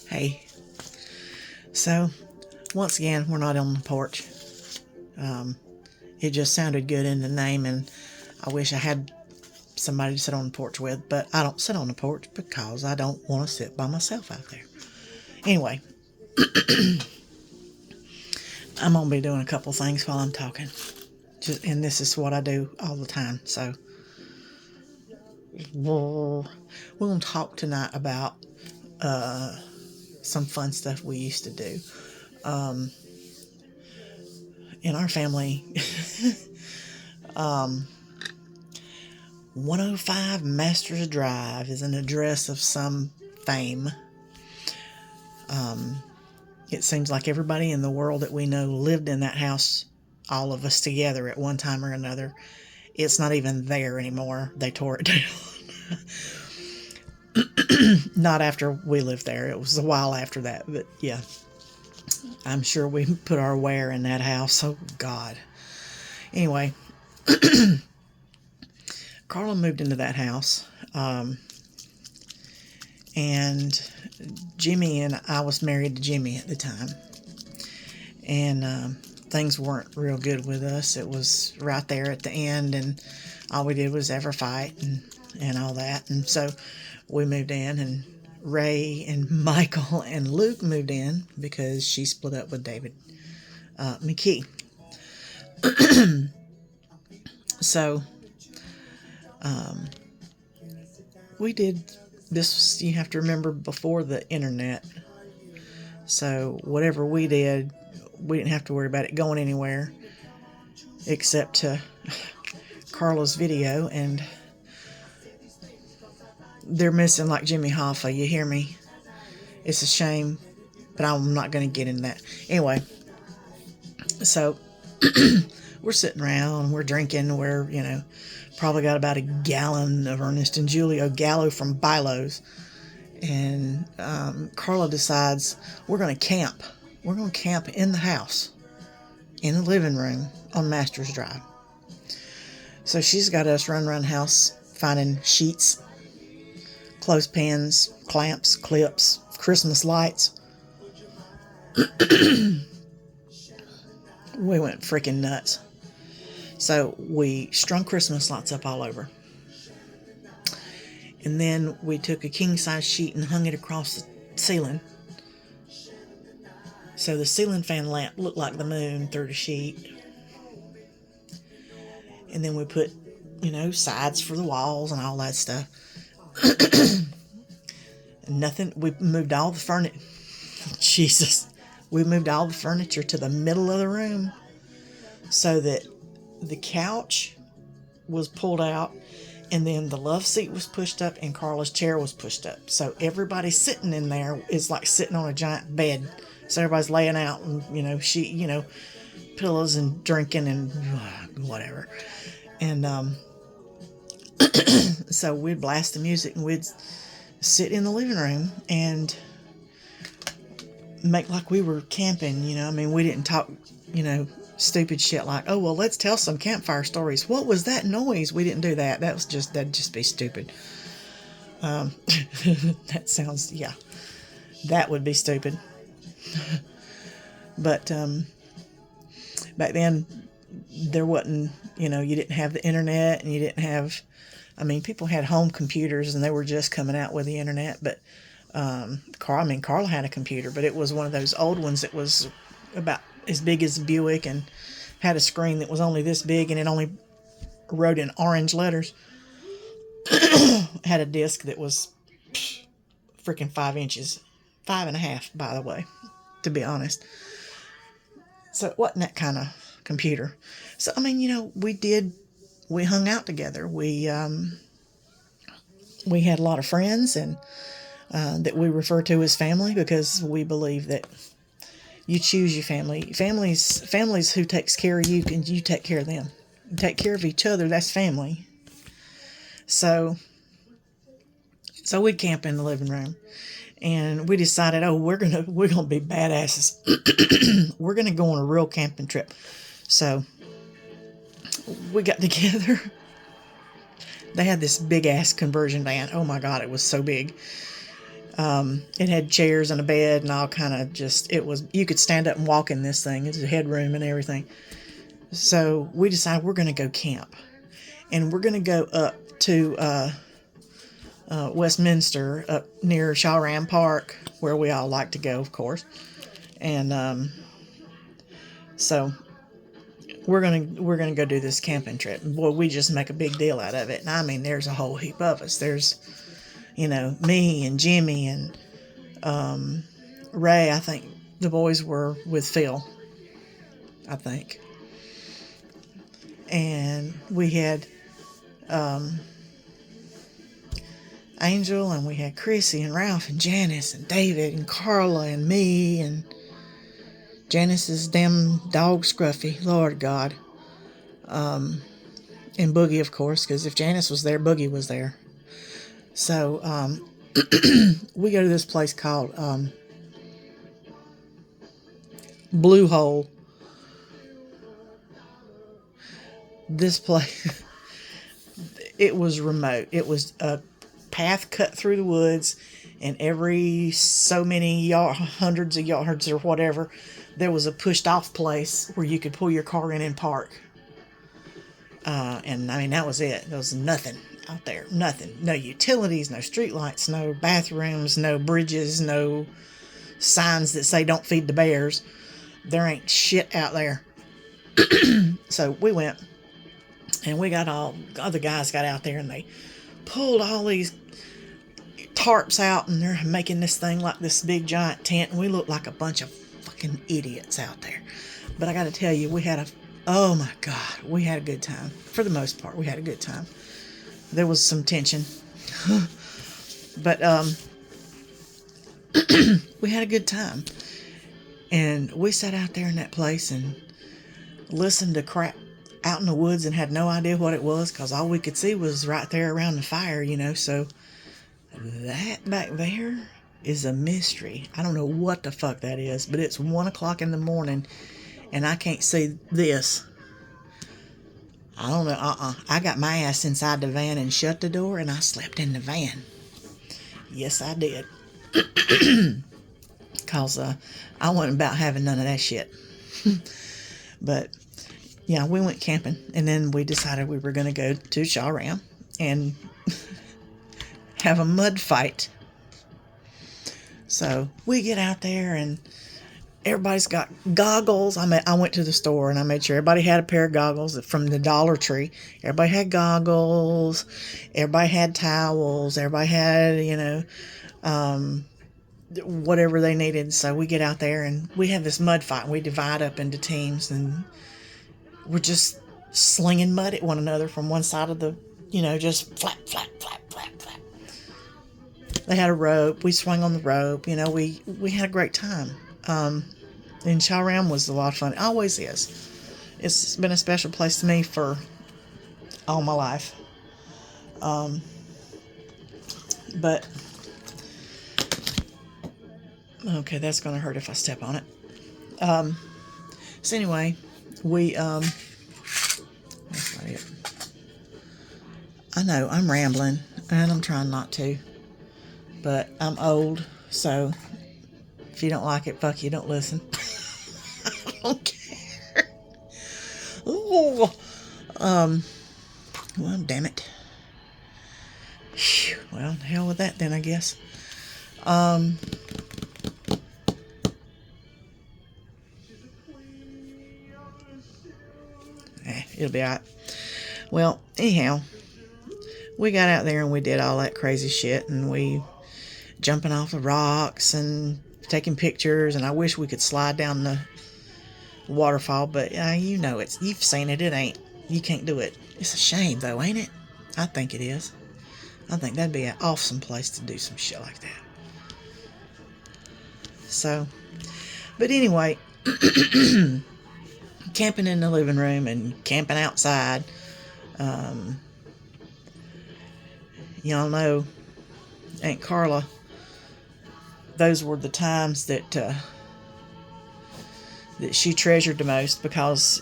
Hey, so once again, we're not on the porch. It just sounded good in the name, and I wish I had somebody to sit on the porch with, but I don't sit on the porch because I don't want to sit by myself out there. Anyway, I'm going to be doing a couple things while I'm talking. And this is what I do all the time. So, we're going to talk tonight about some fun stuff we used to do. In our family, 105 Masters Drive is an address of some fame. It seems like everybody in the world that we know lived in that house, all of us together at one time or another. It's not even there anymore. They tore it down. Not after we lived there. It was a while after that. But yeah, I'm sure we put our wear in that house. Oh, God. Anyway, Carla moved into that house. And Jimmy and I was married to Jimmy at the time. And things weren't real good with us. It was right there at the end, and all we did was ever fight and all that. And so we moved in, and Ray and Michael and Luke moved in because she split up with David McKee. So we did this. You have to remember, before the internet. So whatever we did, we didn't have to worry about it going anywhere except to Carla's video, and they're missing like Jimmy Hoffa. You hear me? It's a shame, but I'm not going to get into that. Anyway, so we're sitting around, we're drinking, we're, probably got about a gallon of Ernest and Julio Gallo from Bilo's. And Carla decides we're going to camp. We're going to camp in the house, in the living room on Masters Drive. So she's got us run around the house finding sheets, clothespins, clamps, clips, Christmas lights. We went freaking nuts. So we strung Christmas lights up all over. And then we took a king-size sheet and hung it across the ceiling. So the ceiling fan lamp looked like the moon through the sheet. And then we put, sides for the walls and all that stuff. Nothing. We moved all the furniture. Jesus. We moved all the furniture to the middle of the room so that the couch was pulled out, and then the love seat was pushed up, and Carla's chair was pushed up. So everybody sitting in there is like sitting on a giant bed. So everybody's laying out, and pillows and drinking and whatever. And so we'd blast the music, and we'd sit in the living room and make like we were camping. We didn't talk, stupid shit like, oh, well, let's tell some campfire stories. What was that noise? We didn't do that. That'd just be stupid. That sounds, yeah, that would be stupid. But back then there wasn't, you didn't have the internet, and you didn't have, people had home computers, and they were just coming out with the internet. But Carla had a computer, but it was one of those old ones that was about as big as a Buick and had a screen that was only this big, and it only wrote in orange letters. Had a disc that was freaking 5 inches, 5.5, by the way, to be honest. So it wasn't that kind of computer. So, we hung out together. We had a lot of friends, and that we refer to as family, because we believe that you choose your family. Families who takes care of you, and you take care of them. You take care of each other, that's family. So we'd camp in the living room. And we decided, oh, we're gonna be badasses. We're gonna go on a real camping trip. So we got together. They had this big ass conversion van. Oh my god, it was so big. It had chairs and a bed and all kind of just. It was, you could stand up and walk in this thing. It's a headroom and everything. So we decided we're gonna go camp, and we're gonna go up to Westminster, up near Shawram Park, where we all like to go, of course. And so we're gonna go do this camping trip. Boy, we just make a big deal out of it. And I mean, there's a whole heap of us. There's, me and Jimmy and Ray. I think the boys were with Phil, I think. And we had Angel, and we had Chrissy and Ralph and Janice and David and Carla and me and Janice's damn dog Scruffy, Lord God. And Boogie, of course, because if Janice was there, Boogie was there. So we go to this place called Blue Hole. This place, it was remote. It was a path cut through the woods, and every so many hundreds of yards or whatever, there was a pushed off place where you could pull your car in and park. And I mean, that was it. There was nothing out there. Nothing. No utilities, no streetlights, no bathrooms, no bridges, no signs that say don't feed the bears. There ain't shit out there. So we went, and we got all other guys got out there, and they pulled all these tarps out, and they're making this thing like this big giant tent, and we looked like a bunch of fucking idiots out there. But I got to tell you, oh my God, we had a good time. For the most part, we had a good time. There was some tension. But we had a good time. And we sat out there in that place and listened to crap out in the woods and had no idea what it was, because all we could see was right there around the fire, So that back there is a mystery. I don't know what the fuck that is, but it's 1 o'clock in the morning and I can't see this. I don't know. I got my ass inside the van and shut the door, and I slept in the van. Yes, I did. Because I wasn't about having none of that shit. But yeah, we went camping, and then we decided we were going to go to Shawram and have a mud fight. So we get out there, and everybody's got goggles. I went to the store, and I made sure everybody had a pair of goggles from the Dollar Tree. Everybody had goggles. Everybody had towels. Everybody had, whatever they needed. So we get out there, and we have this mud fight. We divide up into teams, and we're just slinging mud at one another from one side of the, just flap, flap, flap, flap, flap. They had a rope. We swung on the rope. We had a great time. And Shawram was a lot of fun. It always is. It's been a special place to me for all my life. But okay, that's going to hurt if I step on it. So anyway, that's not it. I know I'm rambling, and I'm trying not to, but I'm old, so if you don't like it, fuck you, don't listen. I don't care. Oh, well, damn it. Whew. Well, hell with that then, I guess. It'll be alright. Well, anyhow, we got out there and we did all that crazy shit, and we jumping off the rocks and taking pictures, and I wish we could slide down the waterfall, but you've seen it. It ain't. You can't do it. It's a shame though, ain't it? I think it is. I think that'd be an awesome place to do some shit like that. So, but anyway, camping in the living room and camping outside. Y'all know Aunt Carla those were the times that she treasured the most, because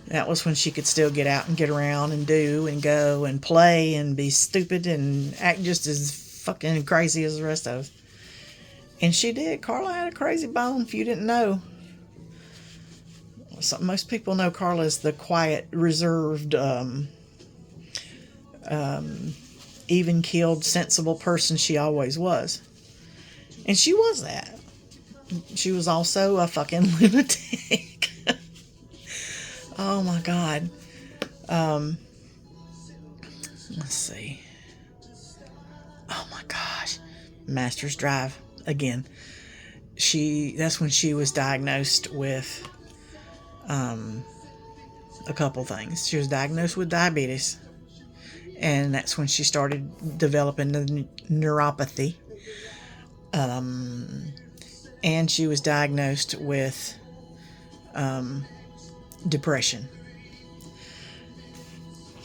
that was when she could still get out and get around and do and go and play and be stupid and act just as fucking crazy as the rest of us. And she did. Carla had a crazy bone, if you didn't know. So most people know Carla as the quiet, reserved, even-keeled, sensible person she always was. And she was that. She was also a fucking lunatic. Oh my God. Let's see. Oh my gosh. Master's Drive. Again. That's when she was diagnosed with a couple things. She was diagnosed with diabetes. And that's when she started developing the neuropathy. And she was diagnosed with depression.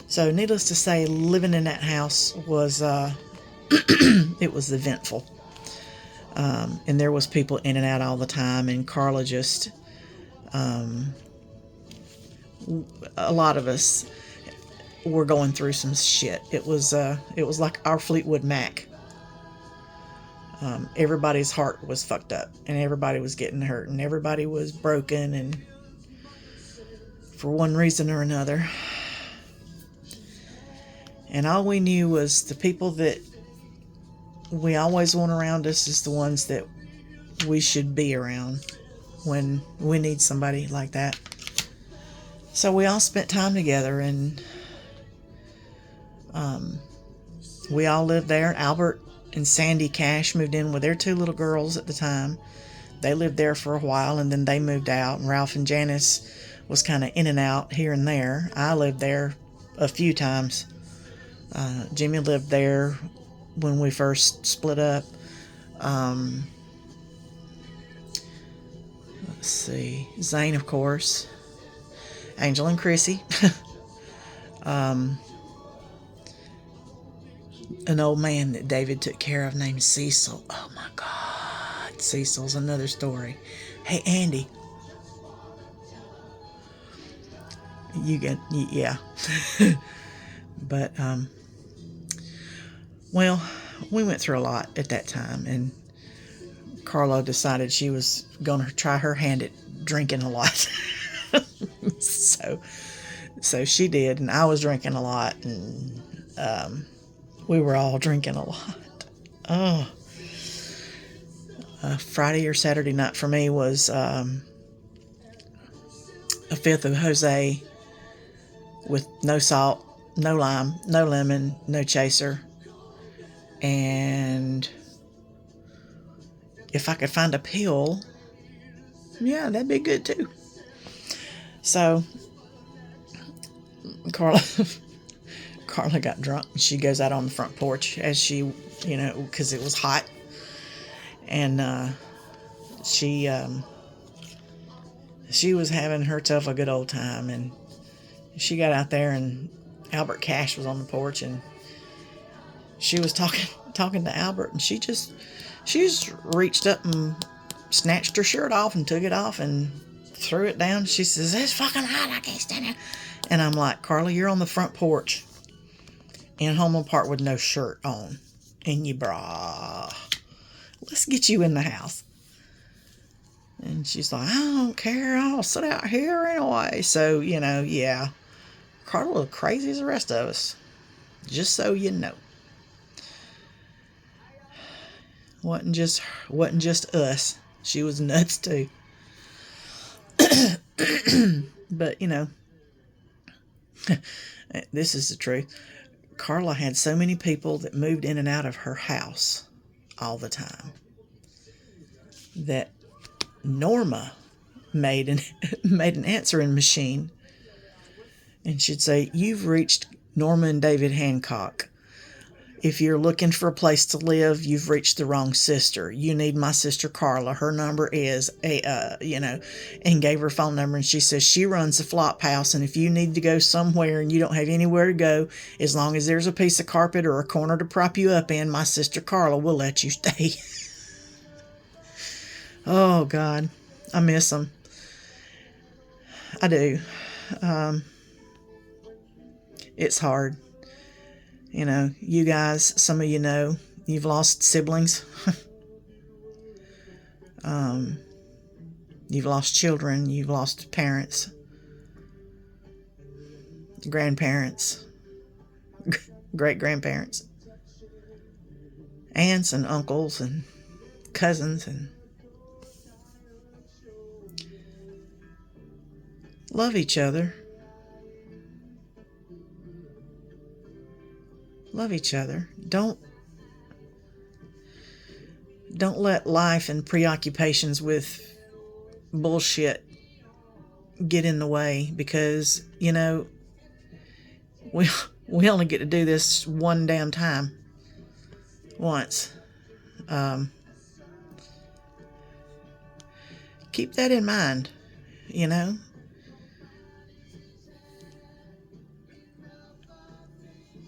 So needless to say, living in that house was it was eventful. And there was people in and out all the time, and Carla just a lot of us were going through some shit. It was like our Fleetwood Mac. Everybody's heart was fucked up, and everybody was getting hurt, and everybody was broken, and for one reason or another. And all we knew was the people that we always want around us is the ones that we should be around when we need somebody like that. So we all spent time together, and we all lived there. Albert and Sandy Cash moved in with their 2 little girls at the time. They lived there for a while, and then they moved out. And Ralph and Janice was kind of in and out here and there. I lived there a few times. Jimmy lived there when we first split up. Let's see. Zane, of course. Angel and Chrissy. An old man that David took care of named Cecil. Oh my God. Cecil's another story. Hey, Andy. Yeah. But, well, we went through a lot at that time, and Carla decided she was going to try her hand at drinking a lot. So she did, and I was drinking a lot, and we were all drinking a lot. Oh. Friday or Saturday night for me was a 5th of Jose with no salt, no lime, no lemon, no chaser. And if I could find a pill, yeah, that'd be good too. So Carla got drunk, and she goes out on the front porch as she, because it was hot, and she was having herself a good old time, and she got out there, and Albert Cash was on the porch, and she was talking to Albert, and she just reached up and snatched her shirt off and took it off and threw it down. She says, "It's fucking hot, I can't stand it." And I'm like, "Carla, you're on the front porch in Homeland Park with no shirt on in your bra. Let's get you in the house." And she's like, "I don't care, I'll sit out here anyway." So, yeah, Carla was crazy as the rest of us, just so you know. Wasn't just us. She was nuts too. But this is the truth. Carla had so many people that moved in and out of her house all the time that Norma made an answering machine, and she'd say, "You've reached Norma and David Hancock. If you're looking for a place to live, you've reached the wrong sister. You need my sister Carla. Her number is and gave her phone number. And she says she runs the flop house. And if you need to go somewhere and you don't have anywhere to go, as long as there's a piece of carpet or a corner to prop you up in, my sister Carla will let you stay." Oh, God. I miss them. I do. Um, it's hard. You know, you guys, some of you know, you've lost siblings. um, you've lost children. You've lost parents, grandparents, great grandparents, aunts and uncles and cousins, and love each other. Love each other. Don't let life and preoccupations with bullshit get in the way, because you know we we only get to do this one damn time once. Um, keep that in mind. You know,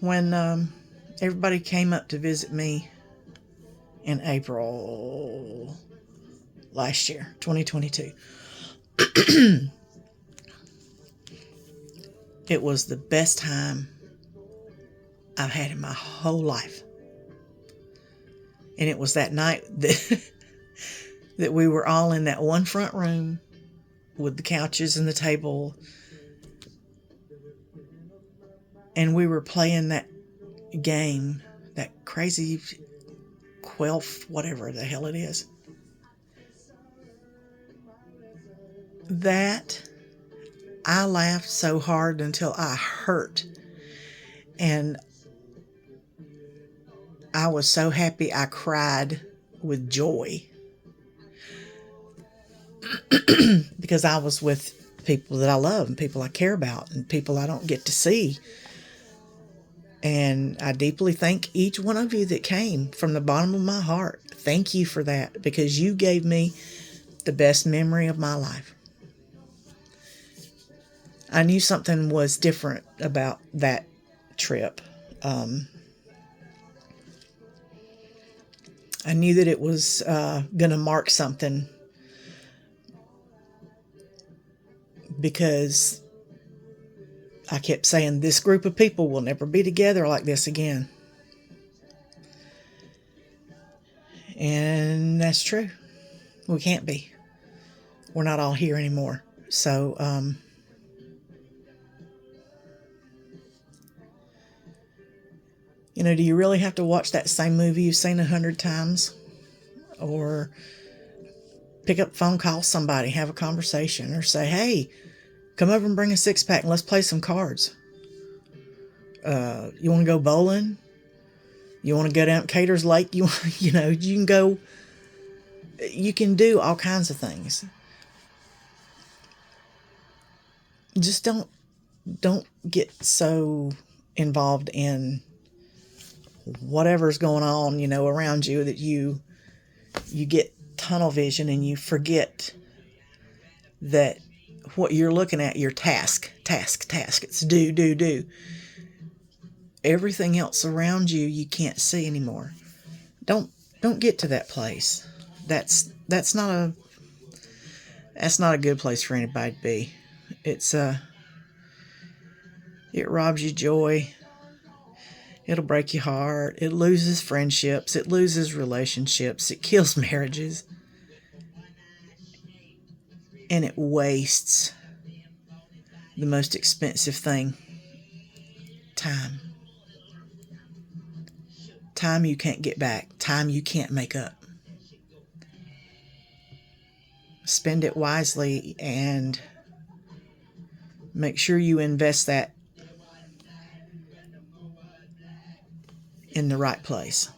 when everybody came up to visit me in April last year, 2022, it was the best time I've had in my whole life. And it was that night that that we were all in that one front room with the couches and the table, and we were playing that game, that crazy Quelf, whatever the hell it is. That I laughed so hard until I hurt, and I was so happy I cried with joy because I was with people that I love and people I care about and people I don't get to see. And I deeply thank each one of you that came from the bottom of my heart. Thank you for that, because you gave me the best memory of my life. I knew something was different about that trip. I knew that it was going to mark something, because I kept saying this group of people will never be together like this again. And that's true. We can't be. We're not all here anymore. So, you know, do you really have to watch that same movie you've seen 100 times? Or pick up phone, call somebody, have a conversation, or say, hey, come over and bring a 6-pack and let's play some cards. You want to go bowling? You want to go down Cater's Lake? You know, you can go. You can do all kinds of things. Just don't get so involved in whatever's going on, you know, around you, that you get tunnel vision and you forget that what you're looking at, your task. It's do. Everything else around you, you can't see anymore. Don't get to that place. That's not a good place for anybody to be. It's it robs you joy. It'll break your heart. It loses friendships. It loses relationships. It kills marriages. And it wastes the most expensive thing, time. Time you can't get back. Time you can't make up. Spend it wisely and make sure you invest that in the right place.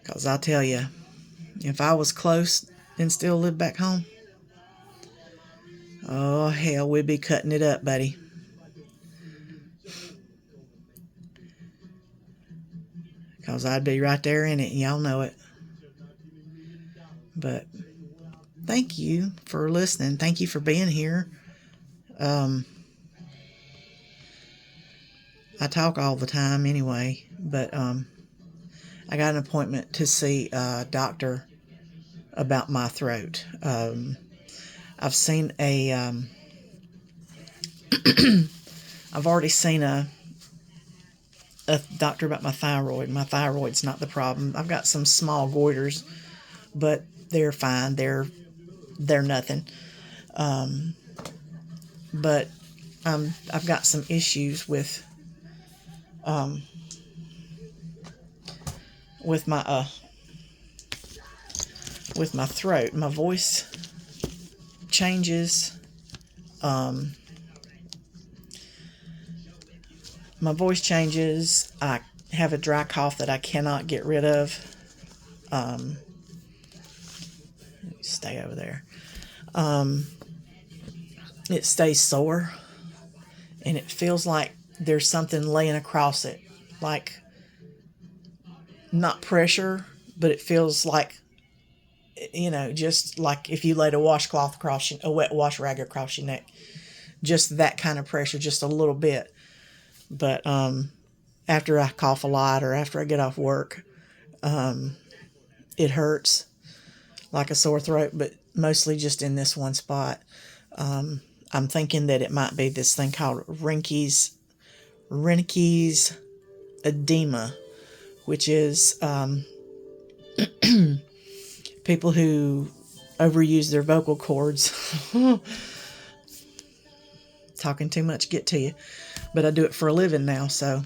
Because I'll tell you, if I was close and still lived back home, oh hell, we'd be cutting it up, buddy. Because I'd be right there in it, and y'all know it. But thank you for listening. Thank you for being here. I talk all the time anyway, but I I got an appointment to see a doctor about my throat. I've seen I've already seen a doctor about my thyroid. My thyroid's not the problem. I've got some small goiters, but they're fine. They're nothing. But I've got some issues with my throat. My voice changes. I have a dry cough that I cannot get rid of. Stay over there. It stays sore, and it feels like there's something laying across it, like not pressure, but it feels like, just like if you laid a washcloth across a wet wash rag across your neck, just that kind of pressure, just a little bit. But after I cough a lot or after I get off work, it hurts like a sore throat, but mostly just in this one spot. I'm thinking that it might be this thing called Reinke's edema, which is people who overuse their vocal cords. Talking too much get to you. But I do it for a living now, so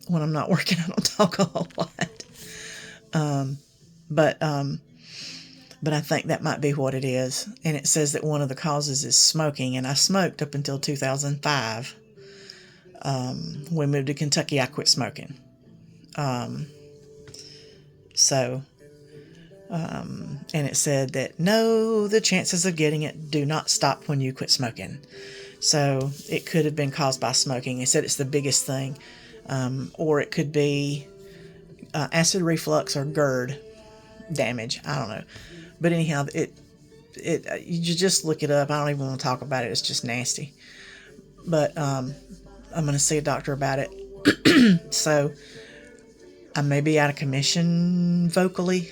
when I'm not working, I don't talk a whole lot. But I think that might be what it is. And it says that one of the causes is smoking, and I smoked up until 2005. When we moved to Kentucky, I quit smoking. And it said that, no, the chances of getting it do not stop when you quit smoking. So it could have been caused by smoking. It said it's the biggest thing. Or it could be acid reflux or GERD damage. I don't know. But anyhow, you just look it up. I don't even want to talk about it. It's just nasty. But I'm going to see a doctor about it. So I may be out of commission vocally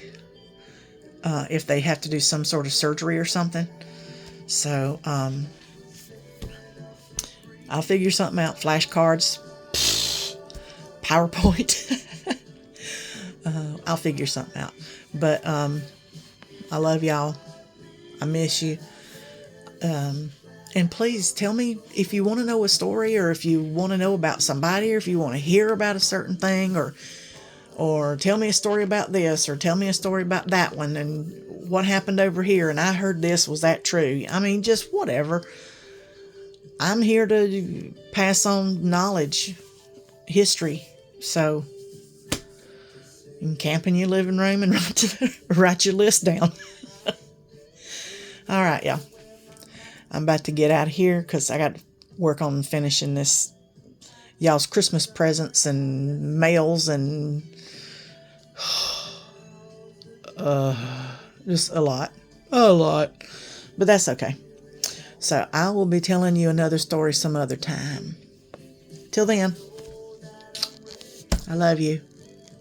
if they have to do some sort of surgery or something. So I'll figure something out. Flashcards, PowerPoint. I'll figure something out. But I love y'all. I miss you. And please tell me if you want to know a story, or if you want to know about somebody, or if you want to hear about a certain thing, or tell me a story about this, or tell me a story about that one, and what happened over here, and I heard this, was that true? I mean, just whatever. I'm here to pass on knowledge, history. So you can camp in your living room and write your list down. All right, y'all. I'm about to get out of here because I got to work on finishing this, y'all's Christmas presents and mails and just a lot. But that's okay. So I will be telling you another story some other time. Till then, I love you.